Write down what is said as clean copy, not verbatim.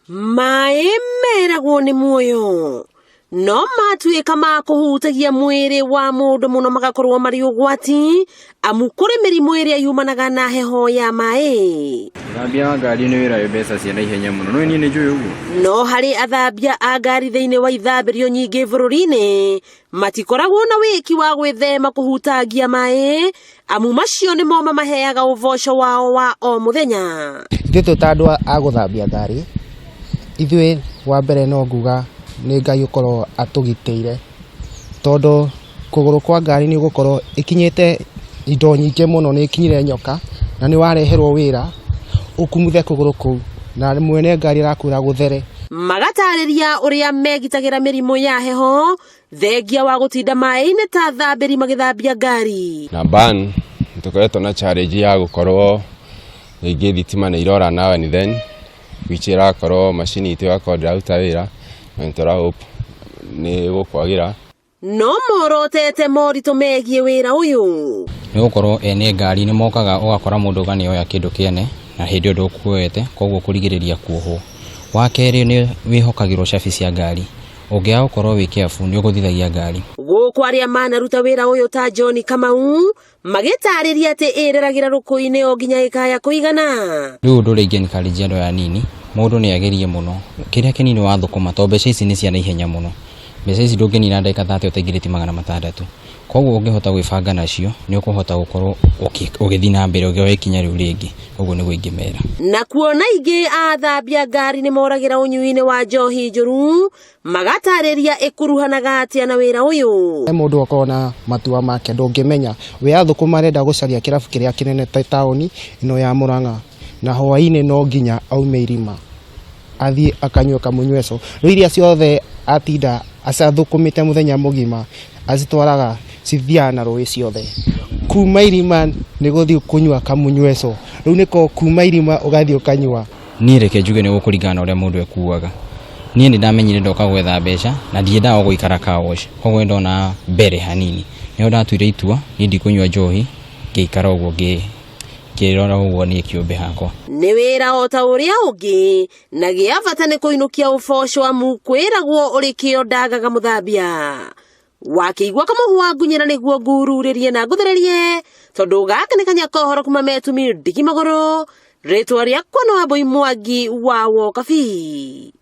Maĩ meragwo nĩ muoyo no matuĩka ma kũhutagia mwĩrĩ wa mũndũ mũno magakorwo marĩ ũgwati amu kũrĩ mĩrimũ ĩrĩa yumanaga na heho ya maĩ. Athambia ngari nĩ wĩra wĩ mbeca cia naihenya mũno, no niĩ nĩ njũĩ ũguo. No harĩ athambia a ngari thĩinĩ wa ithambĩrio nyingĩ bũrũri-inĩ matikoragwo na wĩki wa gwĩthema kũhutagia maĩ amu macio nĩmo mamaheaga ũboco wao wa o mũthenya. Ithuĩ ta andũ a gũthambia ngari, ithuĩ wa mbere no nguga nĩ Ngai ũkorwo atũgitĩire, tondũ kũgũrũ kwa ngari nĩ ũgũkorwo ĩkinyĩte indo nyingĩ mũno, nĩ ĩkinyire nyoka na nĩ wareherwo wĩra ũkumuthe kũgũrũ kũu na mwene ngari arakwĩra gũthere. Magatarĩria ũrĩa megitagĩra mĩrimũ ya heho thengia wa gũtinda maĩ-inĩ ta athambĩri magĩthambia ngari. Namba tukoretwo na challenge ya gũkorwo rĩngĩ thitima nĩ irora now and then, which irakorwo macini itũ yakorwo ndĩraruta wĩra na hope nĩ gũkwagĩra. No morotete moritũ megiĩ wĩra ũyũ. Nĩ gũkorwo ene ngari nĩ mokaga ũgakora mũndũ ganĩoya kĩndũ kĩene na hĩndĩ ũndũ ũkuoete, koguo kũrigĩrĩria kuohwo. Wa kerĩ nĩ wĩhokagĩrwo cabi cia ngari, ũngĩaga gũkorwo wĩ careful nĩ ũgũthithagia ngari. Gũkũ arĩa manaruta wĩra ũyũ ta John Kamau magĩtarĩria atĩ ĩreragĩra rũkũ-inĩ o nginya ĩkaya kũigana. Rĩu ũndũ ũrĩa ingĩencourage andũ aya nini, mũndũ nĩ agerie mũno kĩrĩa kĩnini wa thũkũma, tondũ mbeca ici nĩ cia naihenya mũno. Mbeca ici ndũngĩnina ndagĩka 30 ũtaingĩrĩtie 600. Koguo ũngĩhota gwĩbanga nacio nĩ ũkũhota gũkorwo ũgĩthiĩ na mbere ũgĩoya ikinya rĩu rĩngĩ. Ũguo nĩguo ingĩmera. Na kuona ingĩ athambia ngari nĩ moragĩra ũnyui-inĩ wa njohi njũru magatarĩria ĩkuruhanaga atĩa na wĩra ũyũ. Mũndũ akorwo na matua make ndũngĩmenya we athũkũma arenda gũcaria kĩrabu kĩrĩa kĩnene ta taũni ĩno ya Mũrang'a na hwaĩ-inĩ no nginya aume irima athiĩ akanyua kamunyweco. Rĩu iria ciothe atinda acathũkũmĩte mũthenya mũgima acitwaraga cithiaga na rũĩ ciothe. Kuma irima nĩ gũthiĩ kũnyua kamunyweco, rĩu nĩko kuma irima ũgathiĩ ũkanyua. Niĩ reke njuge nĩ gũkũringana ũrĩa mũndũ ekuaga. Niĩ nĩ ndamenyire ndoka gwetha mbeca na ndiendaga gũikara car wash, koguo ndona mbere hanini nĩho ndatuire itua niĩ ndikũnyua njohi ngĩikara ũguo ngĩrora ũguo niĩ kĩũmbe hakwa. Nĩ wĩra o ta ũrĩa ũngĩ na gĩa bata nĩ kũinũkia ũboco amu kwĩragwo ũrĩ kĩo ndagaga mũthambia. Wakĩigua kamũhwa ngunyĩra nĩguo ngururĩrie na ngũthererie tondũ gaka nĩ kanya kohoro kuma metumi ndigi magũrũ. Rĩtwa rĩakwa no Wambui Mwangi wa Wokabi.